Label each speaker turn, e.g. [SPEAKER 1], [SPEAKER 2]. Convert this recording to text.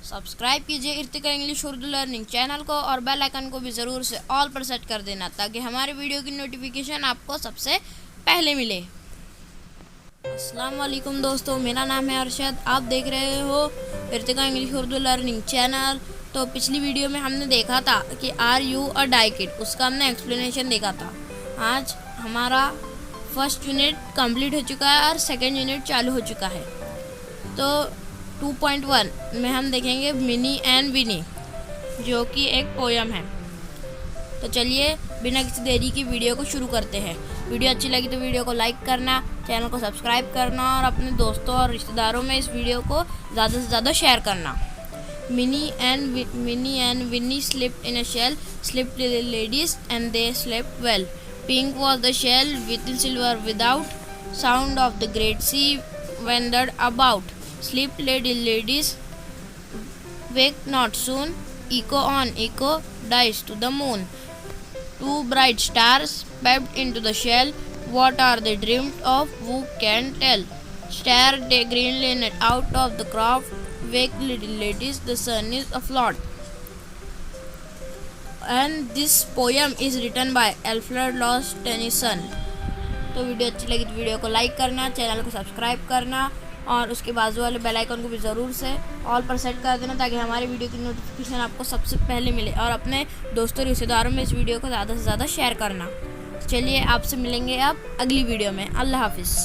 [SPEAKER 1] Subscribe कीजिए Irtika English Urdu learning channel को और बेल आइकन को भी ज़रूर से ऑल पर सेट कर देना ताकि हमारे वीडियो की नोटिफिकेशन आपको सबसे पहले मिले। अस्सलाम वालेकुम दोस्तों, मेरा नाम है अरशद। आप देख रहे हो Irtika English Urdu learning channel. तो पिछली वीडियो में हमने देखा था कि are you a die kid, उसका हमने एक्सप्लेनेशन देखा था। आज हमारा फर्स्ट यूनिट कंप्लीट हो चुका है और सेकेंड यूनिट चालू हो चुका है। तो 2.1 में हम देखेंगे मिनी एंड विनी, जो कि एक पोयम है। तो चलिए बिना किसी देरी की वीडियो को शुरू करते हैं। वीडियो अच्छी लगी तो वीडियो को लाइक करना, चैनल को सब्सक्राइब करना और अपने दोस्तों और रिश्तेदारों में इस वीडियो को ज़्यादा से ज़्यादा शेयर करना। Minnie and Winnie slept in a shell, slept the ladies and they slept well. Pink was the shell, with silver without, sound of the great sea wandered about. Sleep ladies, wake not soon, echo on echo, dies to the moon. Two bright stars peeped into the shell, what are they dreamed of, who can tell? Stare the green linnet out of the craft, wake little ladies, the sun is afloat. And this poem is written by Alfred Lord Tennyson. तो video अच्छी लगी तो video को like करना, channel को subscribe करना और उसके बाजू वाले बेल आइकन को भी ज़रूर से ऑल पर सेट कर देना ताकि हमारी वीडियो की नोटिफिकेशन आपको सबसे पहले मिले। और अपने दोस्तों रिश्तेदारों में इस वीडियो को ज़्यादा से ज़्यादा शेयर करना। चलिए आपसे मिलेंगे अब अगली वीडियो में। अल्लाह हाफिज़।